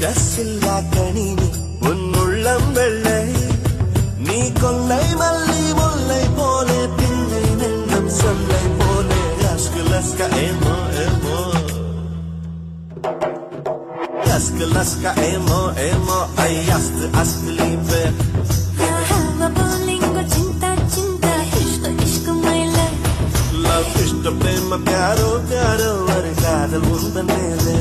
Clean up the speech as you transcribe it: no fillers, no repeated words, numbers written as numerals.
ரசில்லா கணினி உன் உள்ளம் வெள்ளை நீ கொள்ளை மல்லி முல்லை போலே பிள்ளை நெஞ்சம் சொல்லை போலே அஸ்கலஸ்க ஏமோ ஏமோ அஸ்கலஸ்க ஏமோ ஏமோ ஐ அஸ்க் அஸ்க் லீபே love इष्ट प्रेम प्यारो प्यारो और कादल उन्दन मेले